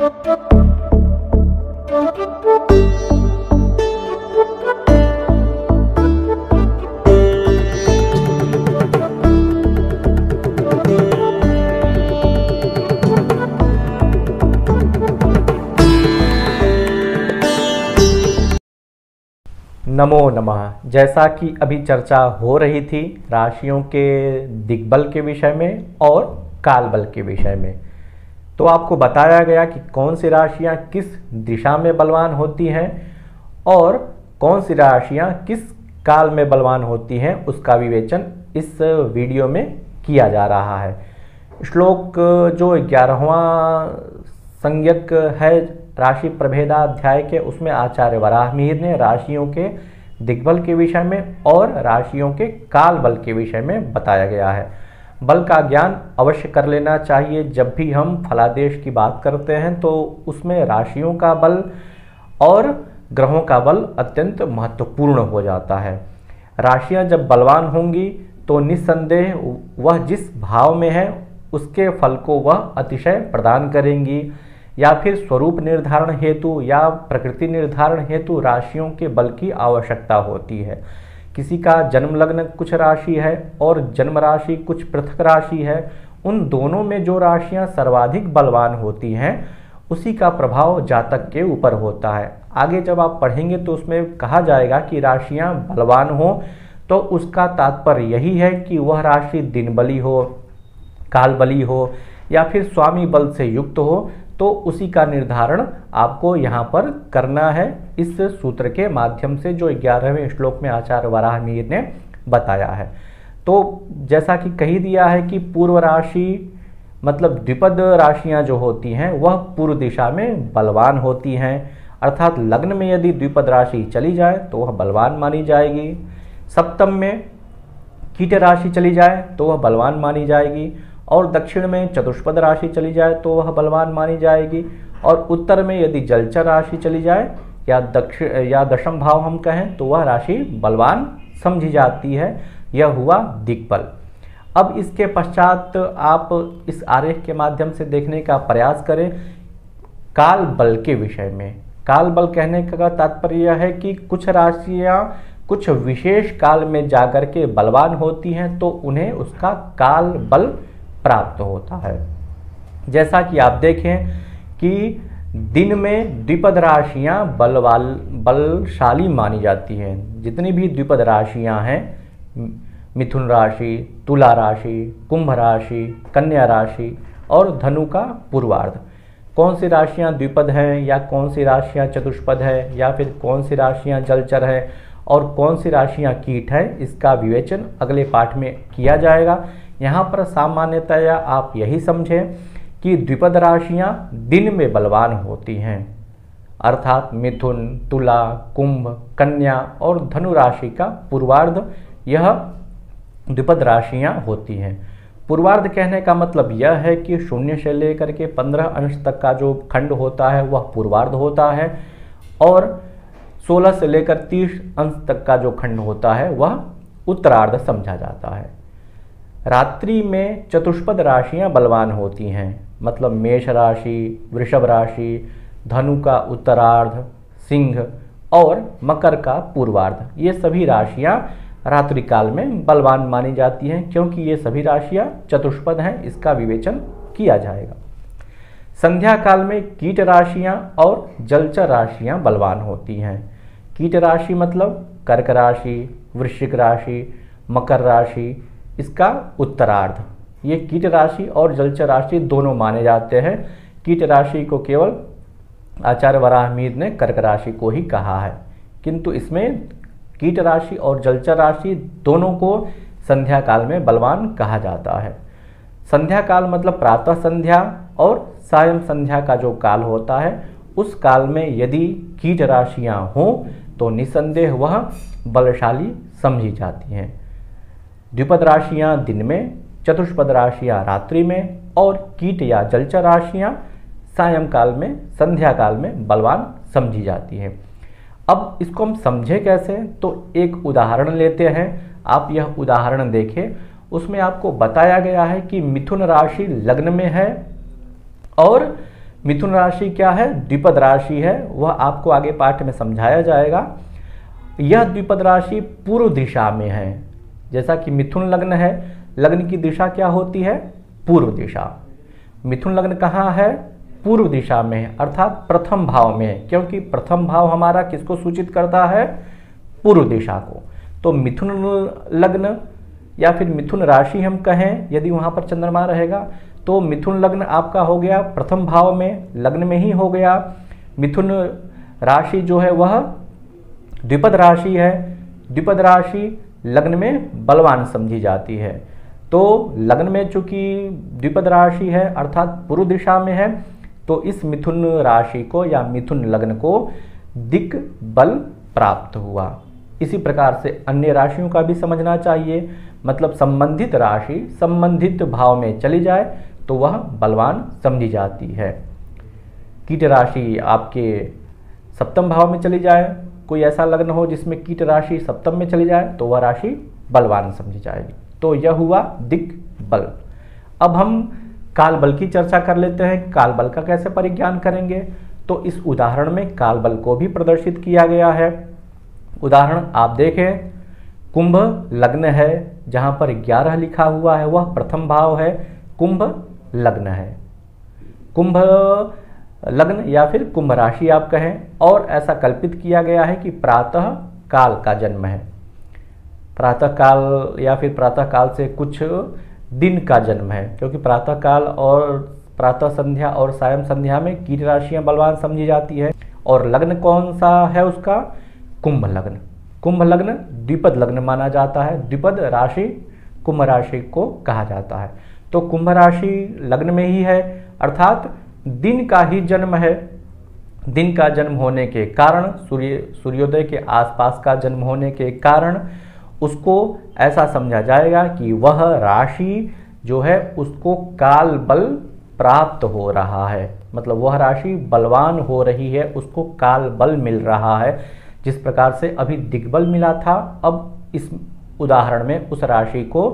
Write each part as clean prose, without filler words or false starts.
नमो नमः। जैसा कि अभी चर्चा हो रही थी राशियों के दिग्बल के विषय में और कालबल के विषय में, तो आपको बताया गया कि कौन सी राशियां किस दिशा में बलवान होती हैं और कौन सी राशियां किस काल में बलवान होती हैं, उसका विवेचन इस वीडियो में किया जा रहा है। श्लोक जो 11वां संज्ञक है राशि प्रभेदाध्याय के, उसमें आचार्य वराहमिहिर ने राशियों के दिग्बल के विषय में और राशियों के काल बल के विषय में बताया गया है। बल का ज्ञान अवश्य कर लेना चाहिए। जब भी हम फलादेश की बात करते हैं तो उसमें राशियों का बल और ग्रहों का बल अत्यंत महत्वपूर्ण हो जाता है। राशियां जब बलवान होंगी तो निस्संदेह वह जिस भाव में है उसके फल को वह अतिशय प्रदान करेंगी, या फिर स्वरूप निर्धारण हेतु या प्रकृति निर्धारण हेतु राशियों के बल की आवश्यकता होती है। किसी का जन्म लग्न कुछ राशि है और जन्म राशि कुछ पृथक राशि है, उन दोनों में जो राशियां सर्वाधिक बलवान होती हैं उसी का प्रभाव जातक के ऊपर होता है। आगे जब आप पढ़ेंगे तो उसमें कहा जाएगा कि राशियां बलवान हो तो उसका तात्पर्य यही है कि वह राशि दिन बली हो, काल बली हो या फिर स्वामी बल से युक्त हो, तो उसी का निर्धारण आपको यहाँ पर करना है इस सूत्र के माध्यम से जो 11वें श्लोक में आचार्य वराहमिहिर ने बताया है। तो जैसा कि कही दिया है कि पूर्व राशि मतलब द्विपद राशियां जो होती हैं वह पूर्व दिशा में बलवान होती हैं, अर्थात लग्न में यदि द्विपद राशि चली जाए तो वह बलवान मानी जाएगी, सप्तम में कीट राशि चली जाए तो वह बलवान मानी जाएगी, और दक्षिण में चतुष्पद राशि चली जाए तो वह बलवान मानी जाएगी, और उत्तर में यदि जलचर राशि चली जाए या दशम भाव हम कहें तो वह राशि बलवान समझी जाती है। यह हुआ दिक्बल। अब इसके पश्चात आप इस आरेख के माध्यम से देखने का प्रयास करें काल बल के विषय में। काल बल कहने का तात्पर्य यह है कि कुछ राशियां कुछ विशेष काल में जाकर के बलवान होती हैं तो उन्हें उसका काल बल प्राप्त होता है। जैसा कि आप देखें कि दिन में द्विपद राशियां बलशाली मानी जाती हैं। जितनी भी द्विपद राशियां हैं, मिथुन राशि, तुला राशि, कुंभ राशि, कन्या राशि और धनु का पूर्वार्ध, कौन सी राशियां द्विपद हैं या कौन सी राशियां चतुष्पद है या फिर कौन सी राशियां जलचर है और कौन सी राशियां कीट है, इसका विवेचन अगले पाठ में किया जाएगा। यहाँ पर सामान्यतया आप यही समझें कि द्विपद राशियां दिन में बलवान होती हैं, अर्थात मिथुन, तुला, कुंभ, कन्या और धनु राशि का पूर्वार्ध यह द्विपद राशियां होती हैं। पूर्वार्ध कहने का मतलब यह है कि 0 से लेकर के 15 अंश तक का जो खंड होता है वह पूर्वार्ध होता है, और 16 से लेकर 30 अंश तक का जो खंड होता है वह उत्तरार्ध समझा जाता है। रात्रि में चतुष्पद राशियां बलवान होती हैं, मतलब मेष राशि, वृषभ राशि, धनु का उत्तरार्ध, सिंह और मकर का पूर्वार्ध, ये सभी राशियां रात्रि काल में बलवान मानी जाती हैं क्योंकि ये सभी राशियां चतुष्पद हैं। इसका विवेचन किया जाएगा। संध्या काल में कीट राशियां और जलचर राशियां बलवान होती हैं। कीट राशि मतलब कर्क राशि, वृश्चिक राशि, मकर राशि, इसका उत्तरार्ध, ये कीट राशि और जलचर राशि दोनों माने जाते हैं। कीट राशि को केवल आचार्य वराहमिहिर ने कर्क राशि को ही कहा है, किंतु इसमें कीट राशि और जलचर राशि दोनों को संध्या काल में बलवान कहा जाता है। संध्या काल मतलब प्रातः संध्या और सायं संध्या का जो काल होता है, उस काल में यदि कीट राशियां हों तो निसंदेह वह बलशाली समझी जाती हैं। द्विपद राशियां दिन में, चतुष्पद राशियां रात्रि में और कीट या जलचर राशियां सायंकाल में, संध्या काल में बलवान समझी जाती हैं। अब इसको हम समझें कैसे, तो एक उदाहरण लेते हैं। आप यह उदाहरण देखें, उसमें आपको बताया गया है कि मिथुन राशि लग्न में है और मिथुन राशि क्या है? द्विपद राशि है, वह आपको आगे पाठ में समझाया जाएगा। यह द्विपद राशि पूर्व दिशा में है। जैसा कि मिथुन लग्न है, लग्न की दिशा क्या होती है? पूर्व दिशा। मिथुन लग्न कहाँ है? पूर्व दिशा में है, अर्थात प्रथम भाव में है, क्योंकि प्रथम भाव हमारा किसको सूचित करता है? पूर्व दिशा को। तो मिथुन लग्न या फिर मिथुन राशि हम कहें, यदि वहां पर चंद्रमा रहेगा तो मिथुन लग्न आपका हो गया प्रथम भाव में, लग्न में ही हो गया। मिथुन राशि जो है वह द्विपद राशि है। द्विपद राशि लग्न में बलवान समझी जाती है। तो लग्न में चूंकि द्विपद राशि है अर्थात पूर्व दिशा में है, तो इस मिथुन राशि को या मिथुन लग्न को दिक्बल प्राप्त हुआ। इसी प्रकार से अन्य राशियों का भी समझना चाहिए, मतलब संबंधित राशि संबंधित भाव में चली जाए तो वह बलवान समझी जाती है। कीट राशि आपके सप्तम भाव में चली जाए, कोई ऐसा लग्न हो जिसमें कीट राशि सप्तम में चली जाए तो वह राशि बलवान समझी जाएगी। तो यह हुआ दिक्बल। अब हम काल बल की चर्चा कर लेते हैं। काल बल का कैसे परिज्ञान करेंगे? तो इस उदाहरण में काल बल को भी प्रदर्शित किया गया है। उदाहरण आप देखें, कुंभ लग्न है, जहां पर 11 लिखा हुआ है वह प्रथम भाव है, कुंभ लग्न है। कुंभ लग्न या फिर कुंभ राशि आप कहें, और ऐसा कल्पित किया गया है कि प्रातः काल का जन्म है। प्रातः काल या फिर प्रातः काल से कुछ दिन का जन्म है, क्योंकि प्रातः काल और प्रातः संध्या और सायं संध्या में कीट राशियां बलवान समझी जाती है। और लग्न कौन सा है उसका? कुंभ लग्न। कुंभ लग्न द्विपद लग्न माना जाता है। द्विपद राशि कुंभ राशि को कहा जाता है। तो कुंभ राशि लग्न में ही है, अर्थात दिन का ही जन्म है। दिन का जन्म होने के कारण, सूर्योदय के आसपास का जन्म होने के कारण उसको ऐसा समझा जाएगा कि वह राशि जो है उसको काल बल प्राप्त हो रहा है, मतलब वह राशि बलवान हो रही है, उसको काल बल मिल रहा है। जिस प्रकार से अभी दिग्बल मिला था, अब इस उदाहरण में उस राशि को,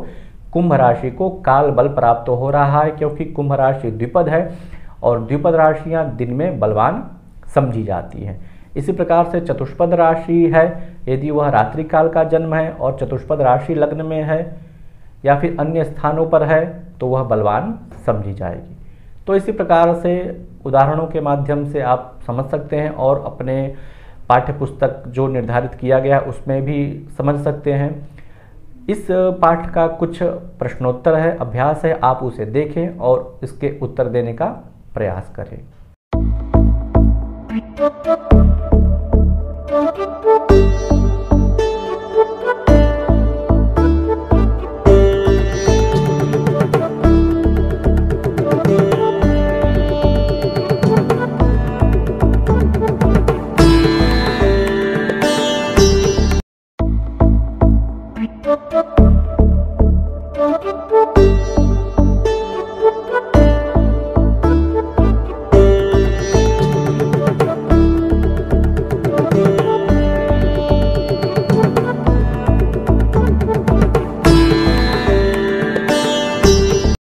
कुंभ राशि को काल बल प्राप्त हो रहा है, क्योंकि कुंभ राशि द्विपद है और द्विपद राशियां दिन में बलवान समझी जाती हैं। इसी प्रकार से चतुष्पद राशि है, यदि वह रात्रि काल का जन्म है और चतुष्पद राशि लग्न में है या फिर अन्य स्थानों पर है तो वह बलवान समझी जाएगी। तो इसी प्रकार से उदाहरणों के माध्यम से आप समझ सकते हैं और अपने पाठ्य पुस्तक जो निर्धारित किया गया उसमें भी समझ सकते हैं। इस पाठ का कुछ प्रश्नोत्तर है, अभ्यास है, आप उसे देखें और इसके उत्तर देने का प्रयास करें।